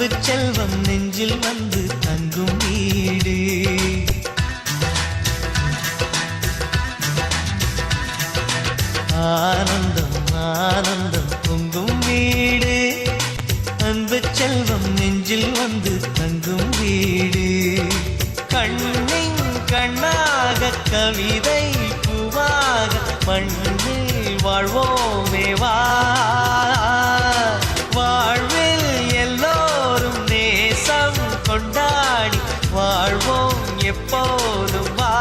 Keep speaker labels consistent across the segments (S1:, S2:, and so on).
S1: அன்பு செல்வம் நெஞ்சில் வந்து தங்கும் வீடு. ஆனந்தம் ஆனந்தம் பொங்கும் வீடு. அன்பு செல்வம் நெஞ்சில் வந்து தங்கும் வீடு. கண்ணின் கண்ணாக கவிதை பூவாக மண்ணில் வாழ்வோமே வா. வாழ்வில் எல்லோரும் நேசம் கொண்டாடி வாழ்வோம் எப்போதும் வா.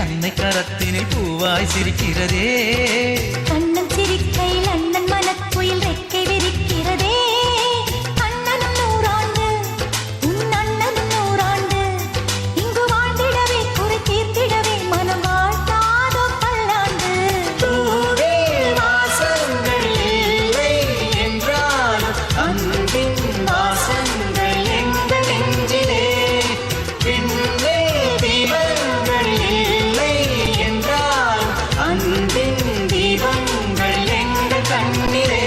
S1: அன்னை கரத்தினில் பூவாய் சிரிக்கிறதே.
S2: அண்ணன் சிரிக்கையில் அண்ணன் மனக்குயில் ரெக்கை விரிக்கிறதே. அண்ணனும் நூறாண்டு உன் அண்ணனும் நூறாண்டு இங்கு வாழ்ந்திடவே குறை தீர்த்திடவே மனம் வாழ்த்தாதோ பல்லாண்டு.
S1: பூவில் வாசங்கள் இல்லை என்றாலும் அன்பின் வாசங்கள் எங்கள் நெஞ்சிலே. பின்னே தீபங்கள் இல்லை என்றால் அன்பின் தீபங்கள் எங்கள் கண்ணிலே.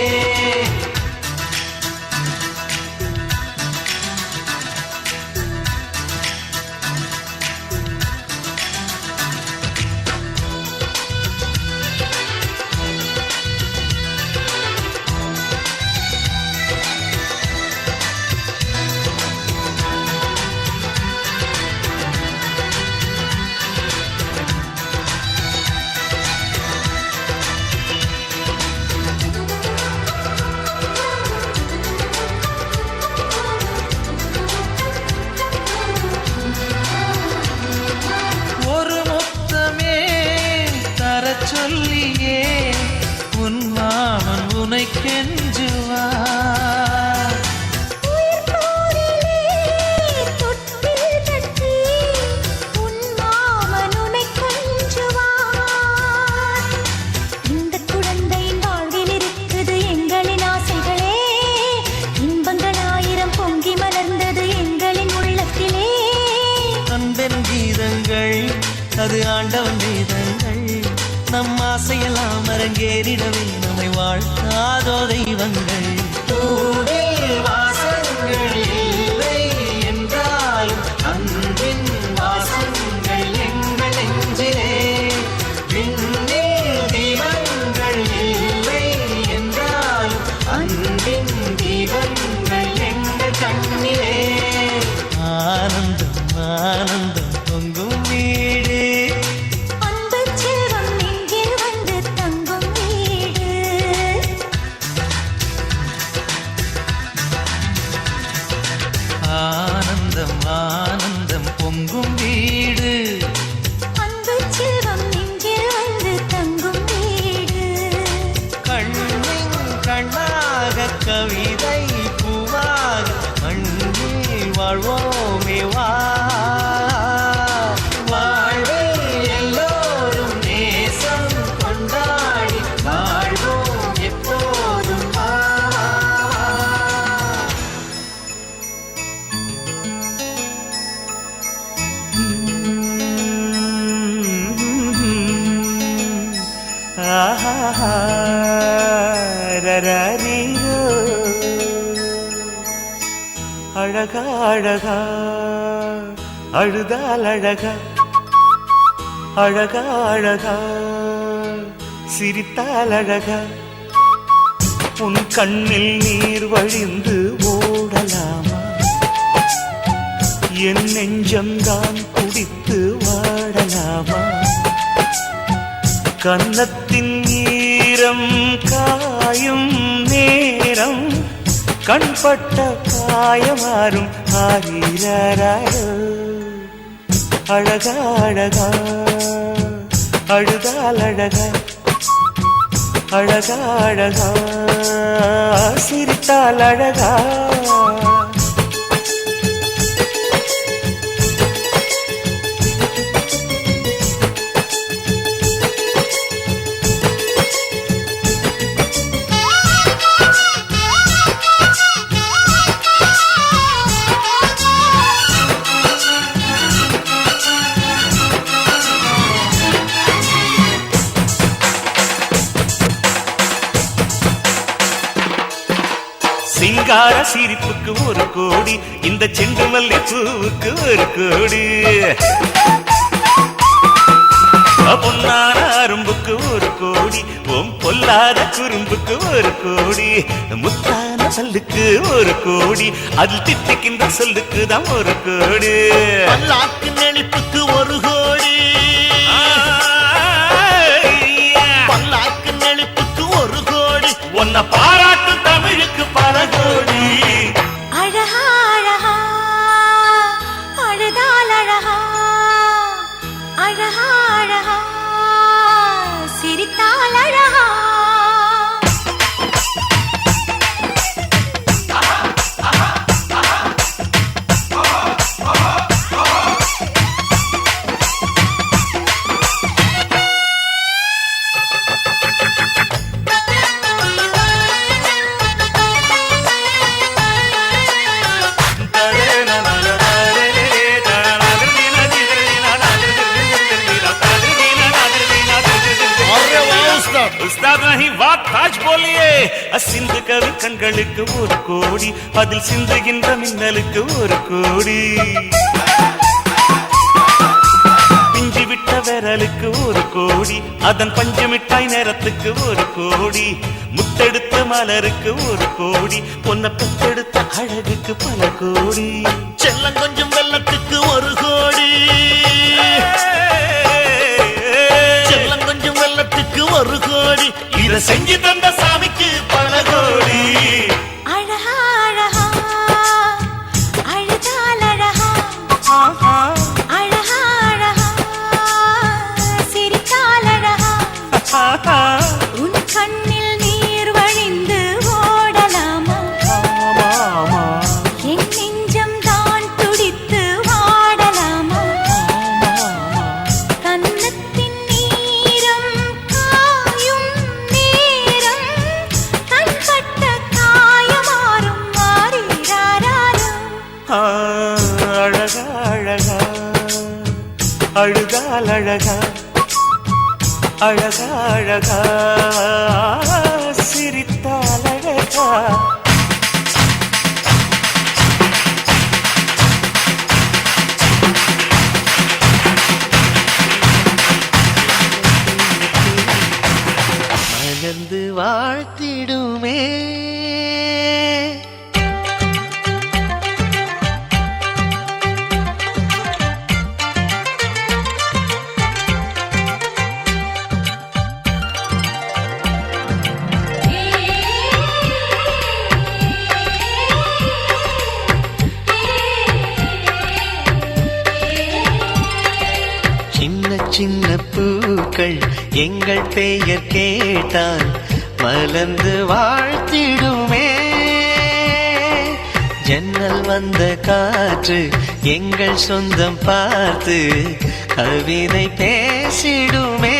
S1: சொல்லியே உன் மாமன் உனை கெஞ்சுவார்.
S2: இந்த குழந்தையின் வாழ்வில் இருக்குது எங்களின் ஆசைகளே. இன்பங்கள் ஆயிரம் பொங்கி மலர்ந்தது எங்களின் உள்ளத்திலே.
S1: அன்பென் கீதங்கள் அது ஆண்டவன் வேதங்கள். நம் ஆசையெல்லாம் அரங்கேறிடவே நம்மை வாழ்த்தாதோ தெய்வங்கள். பூவில் வாசங்கள் இல்லை என்றாலும் அன்பின் வாசங்கள் எங்கள் நெஞ்சிலே. விண்ணில் தீபங்கள் இல்லை என்றாலும் அன்பின் தீபங்கள் எங்கள் கண்ணிலே. ஆனந்தம் ஆனந்தம் பொங்கும் வீடு. ஆனந்தம் ஆனந்தம் பொங்கும் வீடு.
S2: அன்பு செல்வம் நெஞ்சில் வந்து தங்கும் வீடு.
S1: கண்ணின் கண்ணாக கவிதை பூவாக மண்ணில் வாழ்வோமே வா. வாழ்வில் எல்லோரும் நேசம் கொண்டாடி வாழ்வோம் எப்போதும் வா. அழகா அழகா அழுதால் அழகா, அழகா அழகா சிரித்தால் அழகா. உன் கண்ணில் நீர் வழிந்து ஓடலாமா? என் நெஞ்சம்தான் குடித்து வாடலாமா? கன்னத்தின் ஈர ஈரம் காயும் நேரம் கண்பட்ட காயமாறும் ஆரீராரோ அழகா அழகா அழுதால் அழகா அழகா அழகா சிரித்தால் அழகா சிங்கார சிரிப்புக்கு ஒரு கோடி இந்த செண்டு மல்லி பூவுக்கு ஒரு கோடி பொன்னான அரும்புக்கு ஒரு கோடி ஓம் பொல்லாத குறும்புக்கு ஒரு கோடி முத்தான சொல்லுக்கு ஒரு கோடி அதில் திட்டிக்கின்ற சொல்லுக்கு தான் ஒரு கோடி
S3: பல்லாக்கு நெளிப்புக்கு ஒரு கோடி பல்லாக்கு நெளிப்புக்கு ஒரு கோடி
S1: உன்னை பாராட்டு தமிழுக்கு பல கோடி
S2: அழகா அழகா அழுதால் அழகா அழகா அழகா சிரித்தால் அழகா
S1: उस्ताद नहीं बात ताज बोलिए सिंध कवि கண்களுக்கு ஒரு கோடி அதில் சிந்துகின்ற மின்னலுக்கு ஒரு கோடி பிஞ்சு விட்ட விரலுக்கு ஒரு கோடி அதன் பஞ்சு மிட்டாய் நேரத்துக்கு ஒரு கோடி முத்தெடுத்த மலருக்கு ஒரு கோடி பொன்ன பெத்தெடுத்த அழகுக்கு பல கோடி
S3: செல்லம் கொஞ்சம் வெள்ளத்துக்கு ஒரு கோடி செல்லம் கொஞ்சம் வெள்ளத்துக்கு ஒரு கோடி
S1: இத செஞ்சு தந்த சாமிக்கு பல கோடி
S2: அழகா அழகா அழுதால் அழகா அழகா அழகா சிரித்தால் அழகா உன் கண்ணில் நீர் வழிந்து ஓடலாமா என் நெஞ்சம் தான் துடித்து வாடலாமா கன்னத்தின் நீரம் காயும் நேரம் கண்பட்ட காயமாறும் மாறீராரோ
S1: அழகா அழகா அழுதால் அழகா அழகா அழகா சிரித்தால் அழகா
S3: மலர்ந்து வாழ்த்திடுமே சின்ன சின்ன பூக்கள் எங்கள் பெயர் கேட்டால் மலர்ந்து வாழ்த்திடுமே ஜன்னல் வந்த காற்று எங்கள் சொந்தம் பார்த்து கவிதை பேசிடுமே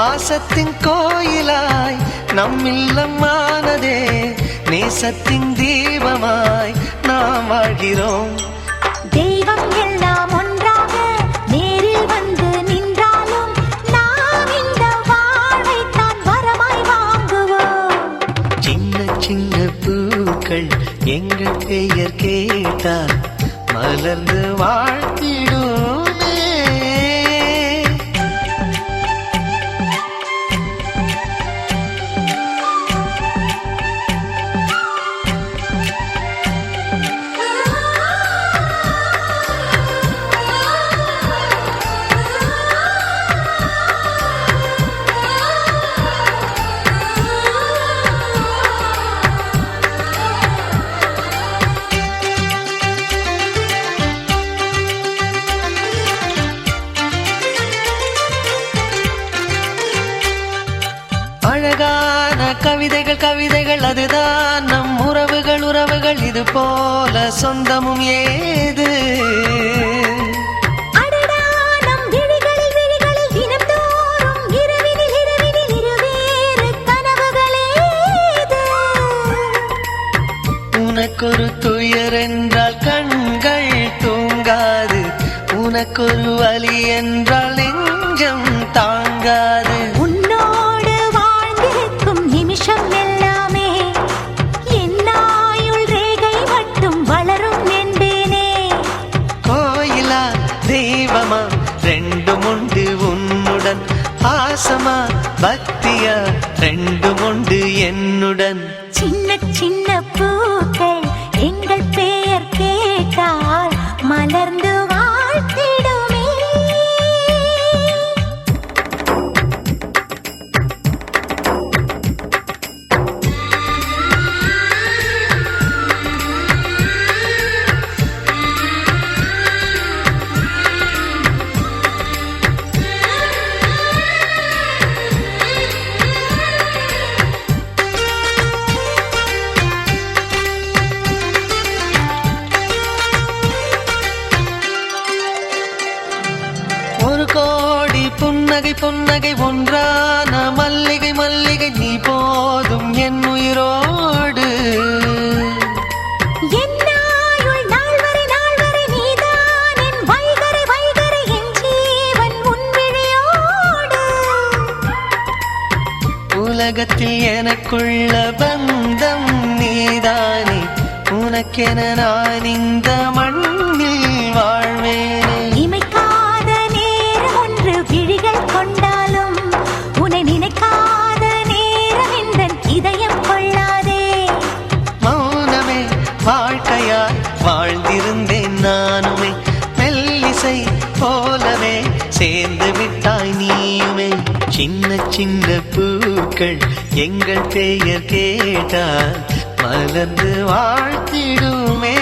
S3: ஆசத்தின் கோயிலாய் நம் இல்லமானதே நேசத்தின் தீபமாய் நாம் வாழ்கிறோம்
S2: தெய்வம் எல்லாம் ஒன்றாக நேரில் வந்து நின்றாலும் நாம் இந்த வாழ்வைத்தான் வரமாய் வாங்குவோம்
S3: சின்ன சின்ன பூக்கள் எங்கள் பெயர் கேட்டால் மலர்ந்து வாழ்த்திடுமே அழகான கவிதைகள் கவிதைகள் அதுதான் நம் உறவுகள் உறவுகள் இது போல சொந்தமும் ஏது
S2: அடடா நம் விழிகளில் விழிகளில் தினம்தோறும் இரவினில் இரவினில் இருவேறு கனவுகளேது
S3: உனக்கொரு துயர் என்றால் கண்கள் தூங்காது உனக்கொரு வலி என்றால் நெஞ்சம் தாங்காது
S2: உன்னோடு வாழ்ந்திருக்கும் நிமிஷம் எல்லாமே என்னாயுள் ரேகை மட்டும் வளரும் என்பேனே
S3: கோயிலா தெய்வமா ரெண்டும் உண்டு உன்னுடன் பாசமா பக்தியா ரெண்டும் உண்டு என்னுடன்
S2: சின்ன சின்ன பூக்கள் எங்கள் பெயர் கேட்டால் மலர்ந்து வாழ்த்திடுமே
S3: ஒரு கோடி புன்னகை புன்னகை ஒன்றான மல்லிகை மல்லிகை நீ போதும் என் உயிரோடு
S2: என்னாயுள் நாள் வரை நீதான் என் வைகரை வைகரை என் ஜீவன் உன் விழியோடு
S3: உலகத்தில் எனக்குள்ள பந்தம் நீதானே உனக்கென நான் இந்த மண்ணில் வாழ்வேனே
S2: இமைக்காத நேரம் ஒன்று விழிகள் கொண்டாலும் உன்னை நினைக்காத நேரம் எந்தன் இதயம் கொள்ளாதே
S3: மௌனமே வாழ்க்கையாய் வாழ்ந்திருந்தேன் நானுமே மெல்லிசை போலவே சேர்ந்து விட்டாய் நீயுமே சின்ன சின்ன பூக்கள் எங்கள் பெயர் கேட்டால் மலர்ந்து வாழ்த்திடுமே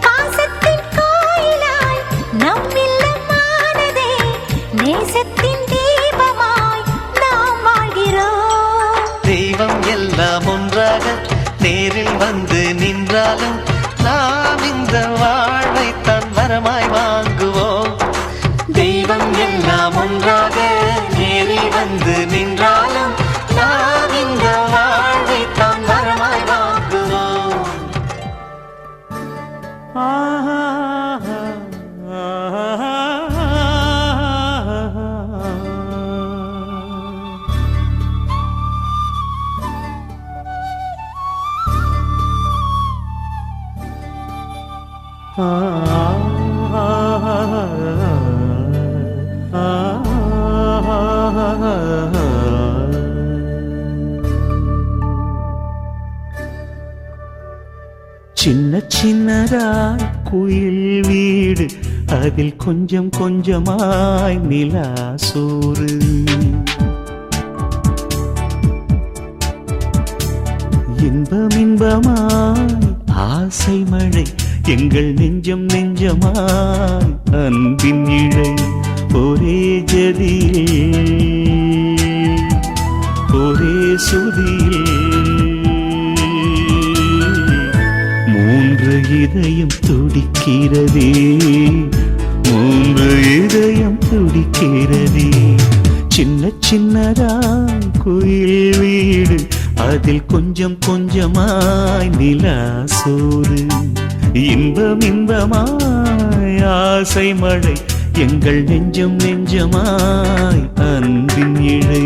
S2: பாசத்தின் கோயிலாய் நம் இல்லமானதே நேசத்தின் தீபமாய் நாம் வாழ்கிறோம்
S3: தெய்வம் எல்லாம் ஒன்றாக நேரில் வந்து நின்றாலும் நாம் இந்த வாழ்வைத்தான் வரமாய் வாங்குவோம் தெய்வம் எல்லாம் ஒன்றாக நேரில் வந்து நின்றாலும் நாம் இந்த வாழ்வைத்தான் வரமாய் வாங்குவோம்
S1: சின்ன சின்னதாய் குயில் வீடு அதில் கொஞ்சம் கொஞ்சமாய் நிலா சோறு இன்பம் இன்பமாய் ஆசை மழை எங்கள் நெஞ்சம் நெஞ்சமாய் அன்பின் இழை ஒரே ஜதியில் ஒரே சுதியில் மூன்று இதயம் துடிக்கிறதே மூன்று இதயம் துடிக்கிறதே சின்ன சின்னதாய் குயில் வீடு அதில் கொஞ்சம் கொஞ்சமாய் நிலா சோறு இன்பம் இன்பமாய் ஆசை மழை எங்கள் நெஞ்சம் நெஞ்சமாய் அன்பின் இழை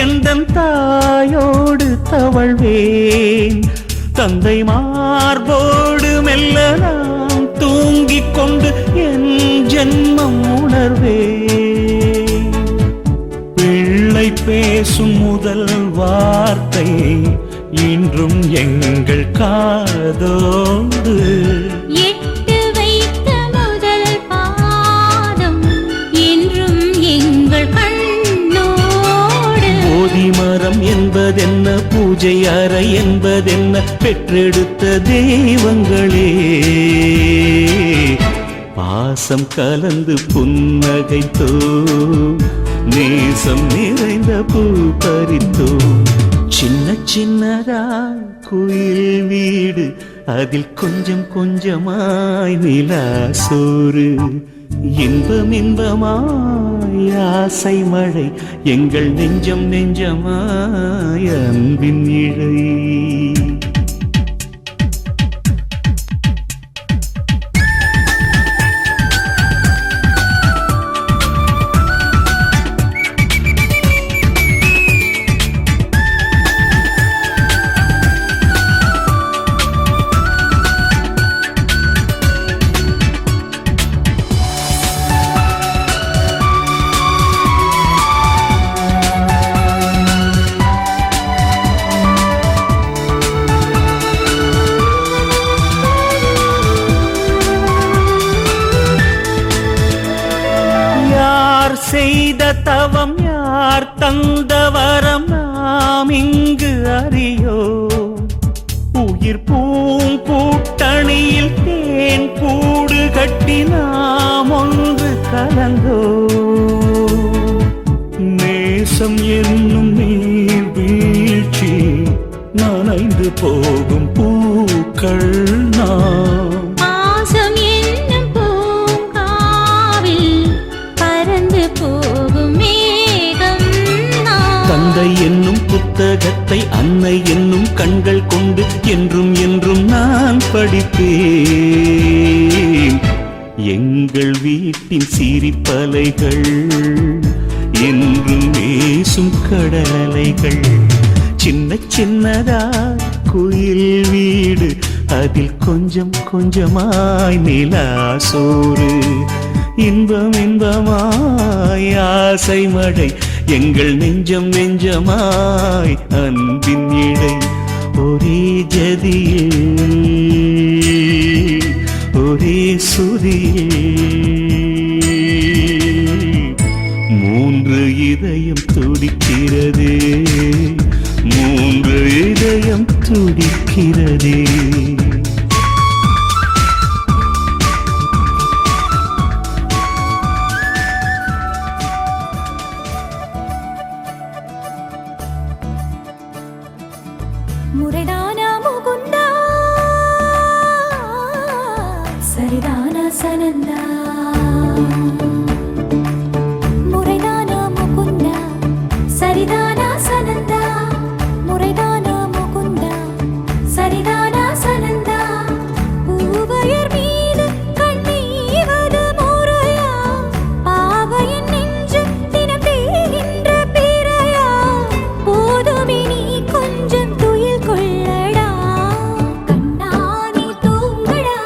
S1: எந்தன் தாயோடு தவழ்வேன் தந்தை மார்போடு மெல்ல ஜென்மம் உணர்வே பிள்ளை பேசும் முதல் வார்த்தை இன்றும் எங்கள் காதோடு
S2: எட்டு வைத்த முதல் பாதம் என்றும் எங்கள் கண்ணோடு
S1: போதி மரம் என்பதென்ன பூஜை அறை என்பதென்ன பெற்றெடுத்த தெய்வங்களே பாசம் கலந்து புன்னகைத்தோ நேசம் நிறைந்த பூ பறித்தோ சின்ன சின்னதாய் குயில் வீடு அதில் கொஞ்சம் கொஞ்சமாய் நிலா சோறு இன்பம் இன்பமாய் ஆசை மழை எங்கள் நெஞ்சம் நெஞ்சமாய் அன்பின் இழை செய்த தவம் யார் தந்த வரம் நாம் இங்கு அறியோ உயிர் பூங்கூட்டணியில் தேன் கூடு கட்டி நாம் ஒன்று கலந்தோ நேசம் என்னும் நீர் வீழ்ச்சி நனைந்து போகும் பூக்கள் நாம் தந்தை என்னும் புத்தகத்தை அன்னை என்னும் கண்கள் கொண்டு என்றும் என்றும் நான் படிப்பேன் எங்கள் வீட்டின் சிரிப்பலைகள் என்றும் பேசும் கடலைகள் சின்ன சின்னதா குயில் வீடு அதில் கொஞ்சம் கொஞ்சமாய் நிலா சோறு இன்பம் இன்பமாய் ஆசை மழை எங்கள் நெஞ்சம் நெஞ்சமாய் அன்பின் இடை ஒரே ஜதியில் ஒரே சுதியில் மூன்று இதயம் துடிக்கிறதே மூன்று இதயம் துடிக்கிறதே
S2: முறைதானா முகுந்தா சரிதானா சனந்தா முறைதானா முகுந்தா சரிதானா சனந்தா முறைதானா முகுந்தா சரிதானா சனந்தா பூவையர் மீது கண்ணீவது முறையா பாவையின் நெஞ்சு தினம் தேகின்ற பிறையா போதுமே நீ கொஞ்சம் கண்ணானி தூங்கடா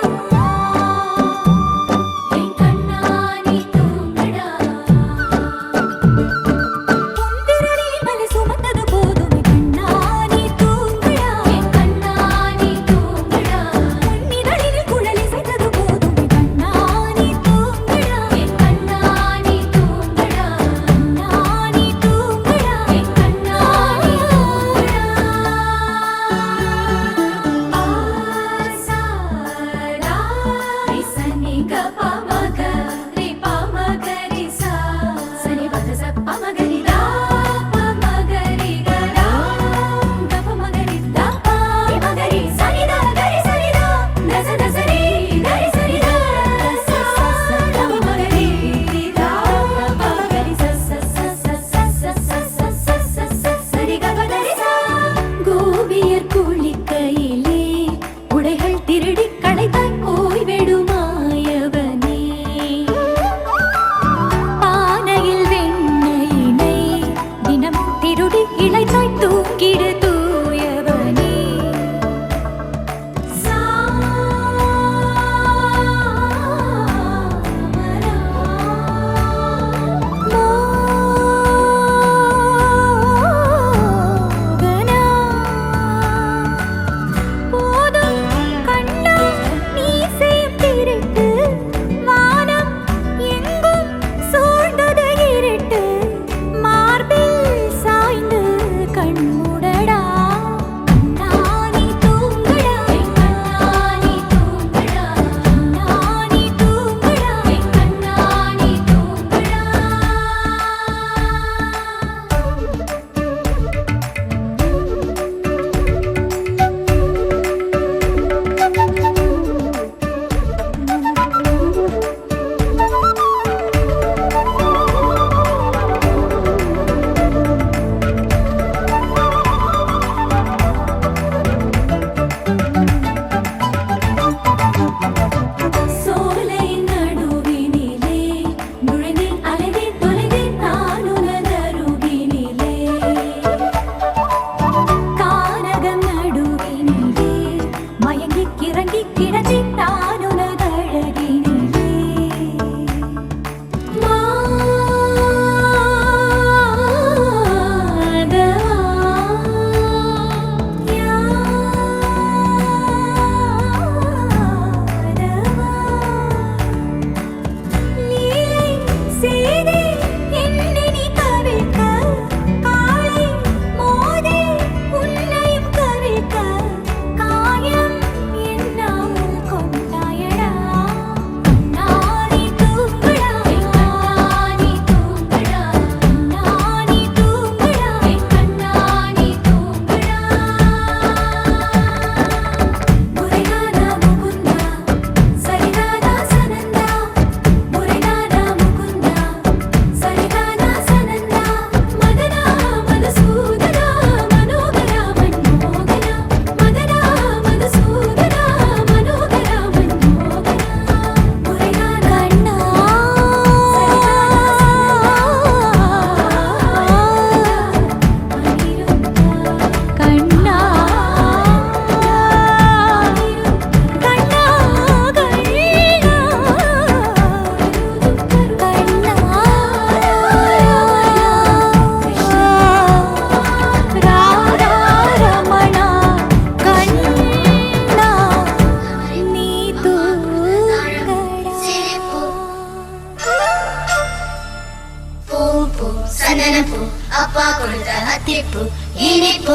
S4: அப்பா கொடுத்த அத்திப்பூ இனிப்பு.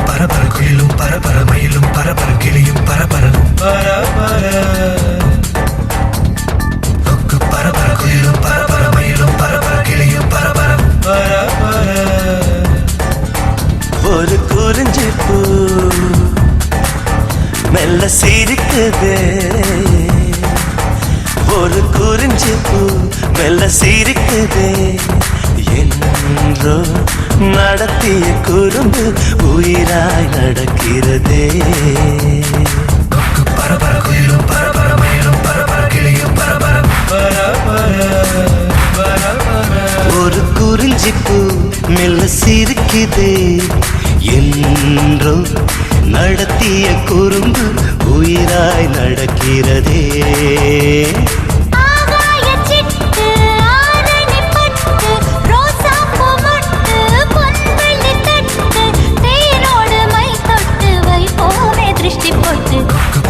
S5: பரபர குயிலும் பரபர மயிலும் பரபர கிளியும் பரபர பரபர பரபர குயிலும் பரபர மயிலும் பரபர கிளியும் பரபர பரபர.
S3: ஒரு குறிஞ்சி பூ மெல்ல சிரிக்குது, ஒரு குறிஞ்சி பூ மெல்ல சிரிக்குது. என்றோ நடத்திய குறும்பு உயிராய் நடக்கிறதே.
S5: பரபர குயிலும் பரபர மயிலும் பரபர கிளியும் பரபர பரபர பரபர.
S3: ஒரு குறிஞ்சி பூ மெல்ல சிரிக்குது, என்றோ நடத்திய குறும்பு உயிராய் நடக்கிறதே.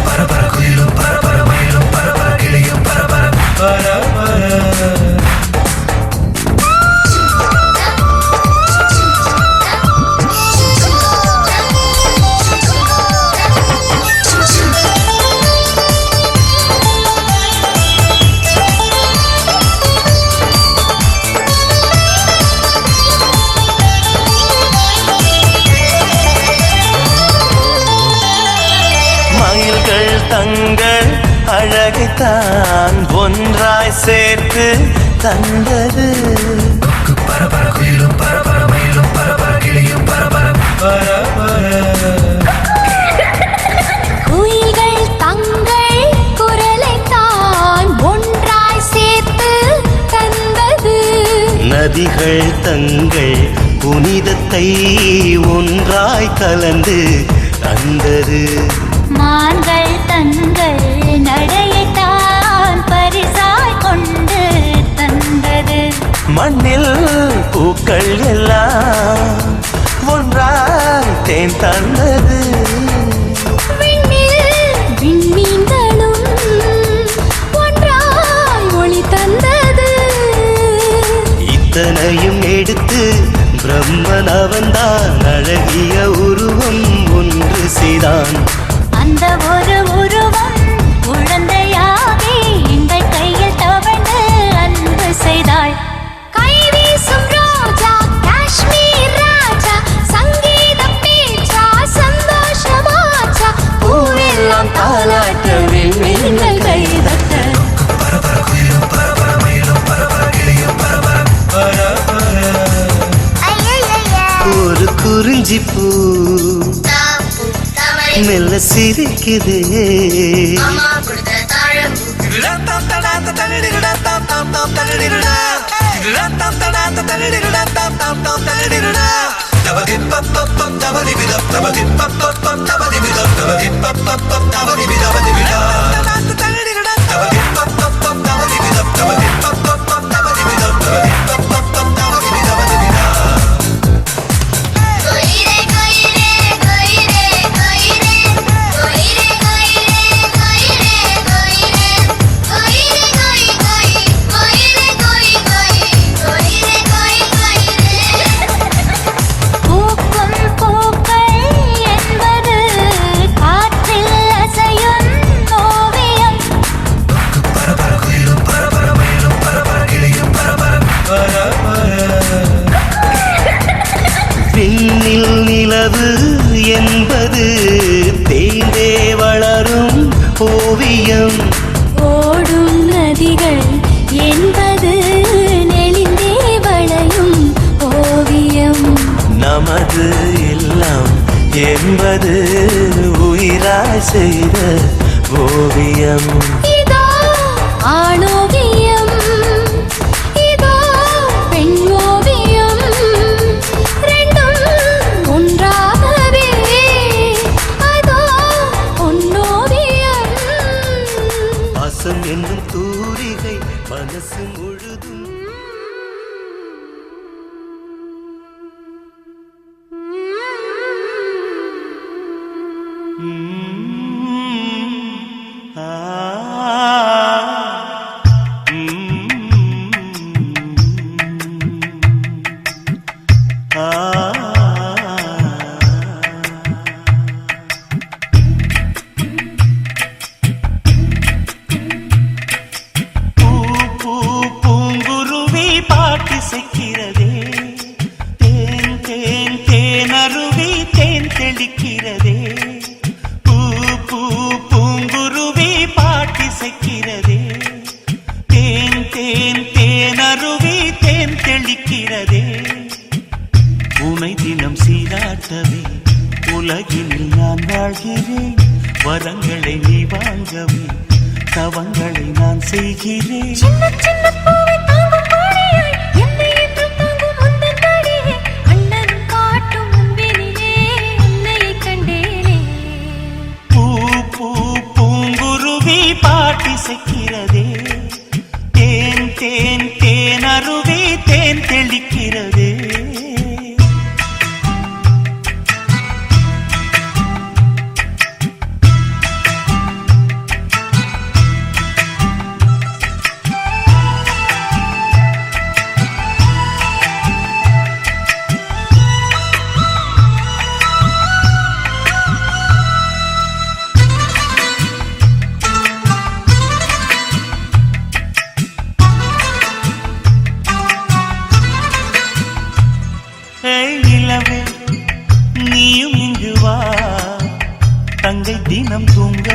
S5: பரபர குயிலும் பரபர மயிலும் பரபர கிளியும் பரபர பரபர.
S3: மயில்கள் தங்கள் அழகைத்தான் ஒன்றாய் சேர்த்து தந்தது.
S5: பரபர குயிலும் பரபர மயிலும் பரபர கிளியும் பரபர பரபர.
S2: குயில்கள் தங்கள் குரலைத்தான் ஒன்றாய் சேர்த்து தந்தது.
S3: நதிகள் தங்கள் புனிதத்தை ஒன்றாய் கலந்து தந்தது.
S2: மான்கள் தங்கள் நடையைத்தான் பரிசாய் கொண்டு தந்தது.
S3: மண்ணில் பூக்கள் எல்லாம் ஒன்றாய் தேன் தந்தது.
S2: விண்ணில் விண்மீன்களும் ஒன்றாய் ஒளி தந்தது.
S3: இத்தனையும் எடுத்து பிரம்மன் அவன்தான் அழகிய உருவம் ஒன்று செய்தான்.
S2: அந்த ஒரு உருவம் குழந்தையாகி எங்கள் கையில் தவழ்ந்து அன்பு செய்தாள். கை வீசும் ரோஜா காஷ்மீர் ராஜா சங்கீதம் பேச்சா சந்தோஷமாச்சா பூவெல்லாம் தாலாட்டவே நீங்கள் கைதட்ட.
S5: பரபர குயிலும் பரபர மயிலும் பரபர கிளியும் பரபர பரபர.
S3: ஒரு குறிஞ்சி பூ மெல்ல சிரிக்குது,
S4: அம்மா கொடுத்த தாழம்பூ. கொயிரே கொயிரே கொயிரே கொயிரே கொயிரே கொயிரே கொயிரே கொயிரே கொயிரே கொயிரே கொயிரே கொயிரே. பூக்கும் பூக்கள் என்பது காற்றில் அசையும் ஓவியம்.
S5: பரபர குயிலும் பரபர மயிலும் பரபர கிளியும் பரபர பரபர.
S3: விண்ணில் நிலவு என்பது தேய்ந்தே வளரும் ஓவியம்.
S2: ஓடும் நதிகள் என்பது நெளிந்தே வளையும் ஓவியம்.
S3: நமது எல்லாம் என்பது உயிராய் செய்த ஓவியம்.
S2: இதோ ஆணோவியம், இதோ பெண் ஓவியம், ரெண்டும் ஒன்றாகவே அதோ பொன்னோவியம்.
S3: பாசம் என்னும் தூரிகை மனசு முழுதும். ஆ
S1: சீராட்டவே உலகினில் நான் வாழ்கிறேன். வரங்களை நீ வாங்கவே தவங்களை நான் செய்கிறேன்.
S2: சின்ன சின்ன பூவை தாங்கும் பாடியாய் என்னை என்றும் தாங்கும் உந்தன் நாடியே அண்ணனும் காட்டும் முன்பினிலே உன்னையை கண்டேனே.
S1: பூ பூ பூங்குருவி பாட்டிசைக்கிறதே, தேன் தேன் தேன் அருவி தேன் தெளிக்கிறதே. நிலவே நீயும் இங்கு வா, தங்கை தினம் தூங்க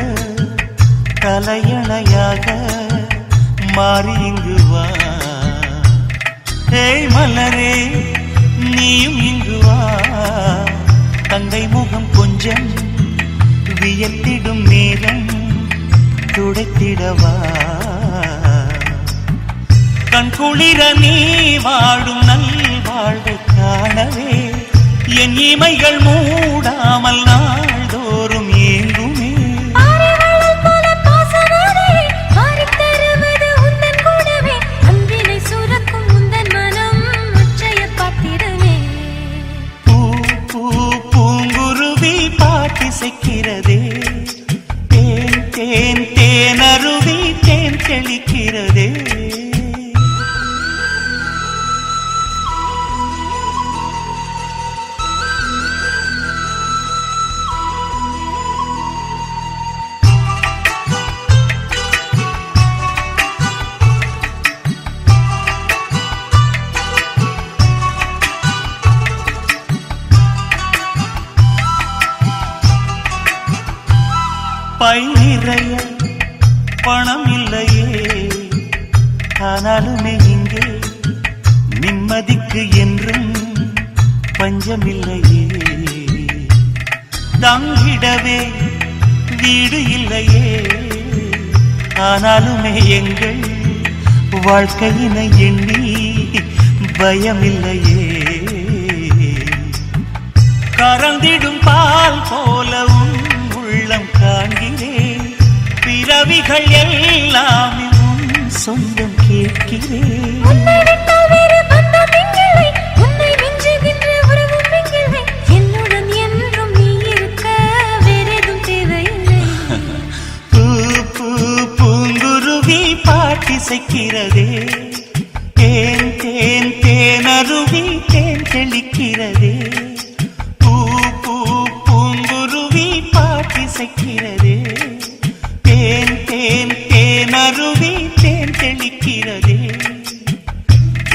S1: தலையணையாக மாறி இங்கு வா. மலரே நீயும் இங்கு வா, தங்கை முகம் கொஞ்சம் வியத்திடும் நேரம் துடைத்திடவா. கண் குளிர நீ வாடும் நல் வாழ்வை காணவே என் இமைகள் மூடாமல் நாள்தோறும் ஏங்குமே.
S2: ஆரிவளல் போல பாசனாரே மாறித் தருவது உந்தன் கூடவே அன்பினை சுரக்கும் உந்தன் மனம் உச்சய பாத்திரமே.
S1: பூ பூ பூங்குருவி பாட்டிசைக்கிறதே, தேன் தேன் தேன் அருவி தேன் தெளிக்கிறதே. பை நிறைய பணம் இல்லையே, ஆனாலுமே இங்கே நிம்மதிக்கு என்றும் பஞ்சமில்லையே. தங்கிடவே வீடு இல்லையே, ஆனாலுமே எங்கள் வாழ்க்கையினை எண்ணி பயமில்லையே. கறந்திடும் பால் போலவும் உள்ளம் காண்கிறேன், பிறவிகள் எல்லாம் உன் சொந்தம் கேட்கிறேன்.
S2: உன்னை விட்டால் வேறு பந்தம் இங்கில்லை, உன்னை மிஞ்சுகின்ற உறவும் இங்கில்லை. என்னுடன் என்றும் நீ இருக்க வேறெதும் தேவையில்லை.
S1: பூ பூ பூங்குருவி பாட்டிசைக்கிறதே, தேன் தேன் தேன் அருவி தேன் தெளிக்கிறதே. பூ பூ பூங்குருவி பாட்டிசைக்கிறதே, தேன் தேன் தேன் அருவி தேன் தெளிக்கிறதே.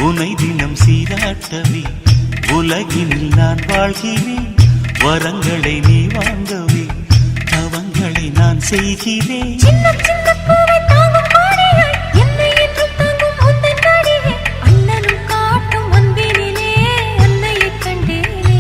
S1: உனை தினம் சீராட்டவே உலகினில் நான் வாழ்கிறேன். வரங்களை நீ வாங்கவே தவங்களை நான் செய்கிறேன்.
S2: சின்ன சின்ன பூவை தாங்கும் பாடியாய் என்னை என்றும் தாங்கும் உந்தன் நாடியே அண்ணனும் காட்டும் அன்பினிலே உன்னையை கண்டேனே.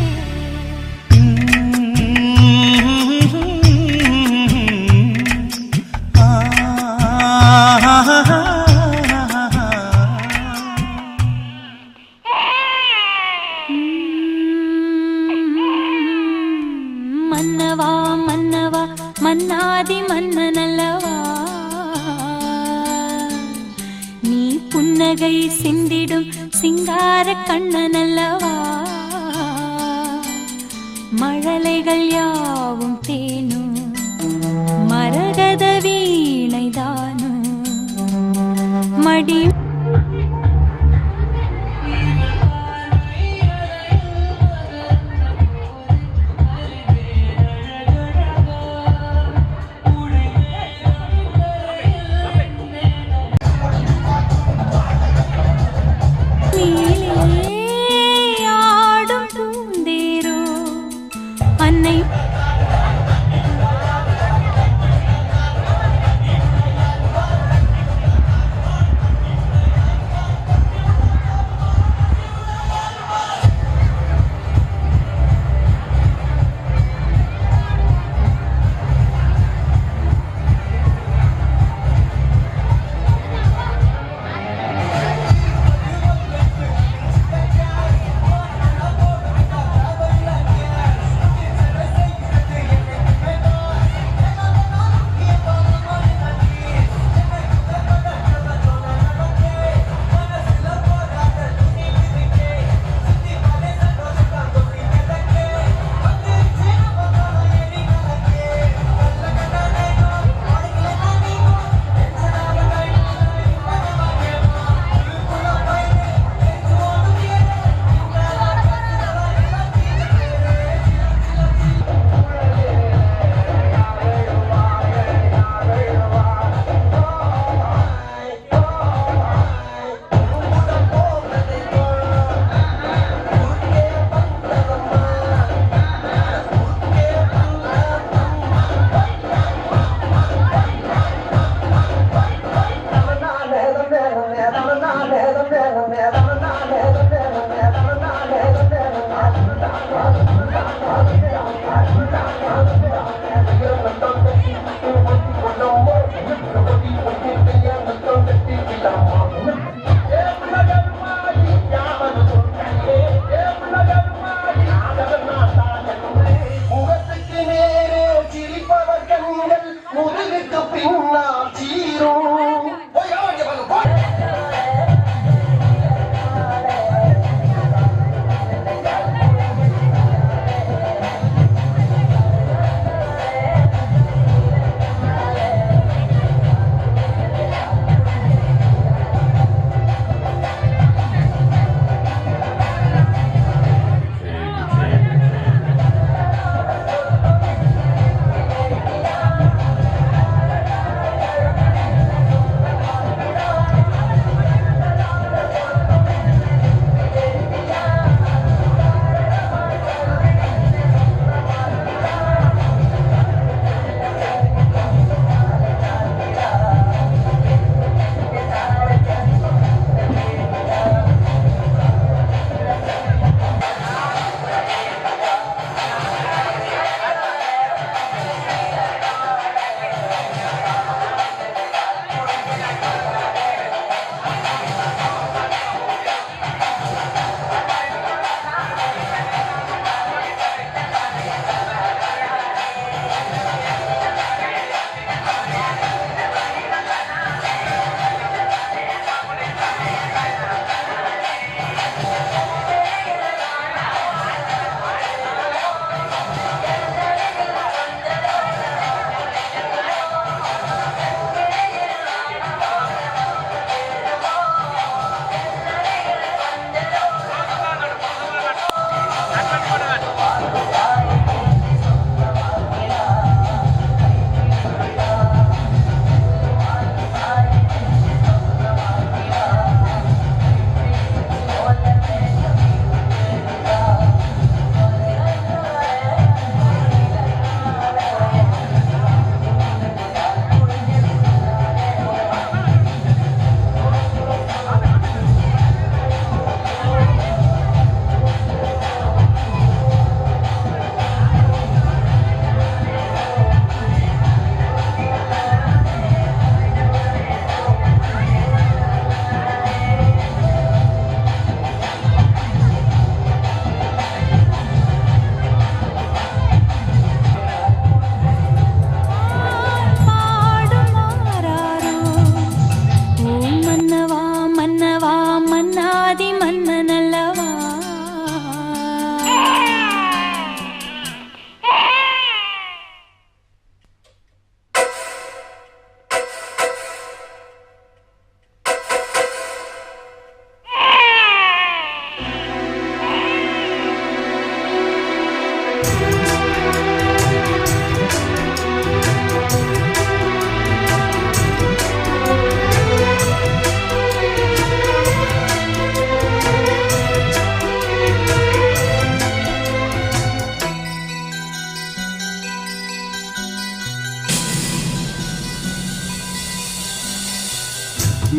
S2: மன்னவா மன்னவா மன்னாதி மன்னனல்லவா, நீ புன்னகை சிந்திடும் சிங்கார கண்ணனல்லவா. மழலைகள் யாவும் தேனும் மரகத வீணைதானும் மடி ஆடும் பூந்தேரோ அன்னை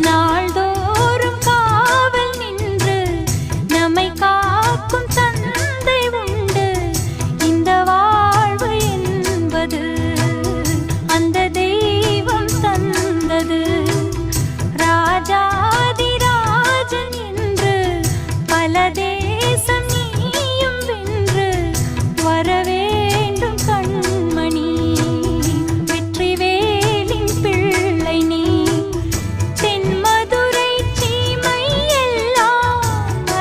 S2: நாள்தோறும் காவல் நின்று நம்மை காக்கும் தந்தை உண்டு. இந்த வாழ்வு என்பது அந்த தெய்வம் தந்தது. ராஜாதிராஜன் என்று பல தேசம் நீயும் வென்று வரவேண்டும் கண்மணி. வெற்றிவேலின் பிள்ளை நீ. தென்மதுரை சீமை எல்லாம்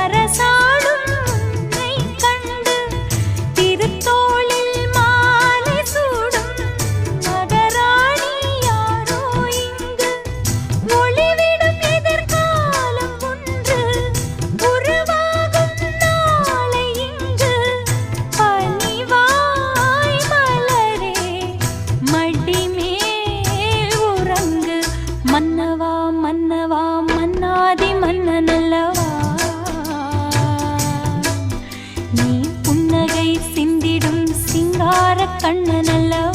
S2: அரசாளும் உன்னை கண்டு திருத்தோளில் மாலை சூடும் மகராணி யாரோ இங்கு. ஒளிவிடும் எதிர்காலம் ஒன்று உருவாகும் நாளை இங்கு. பனிவாய் மலரே மடிமேல் உறங்கு. மன்னவா மன்னவா மன்னாதி மன்னனல்லவா, நீ புன்னகை சிந்திடும் சிங்கார கண்ணனல்லவா.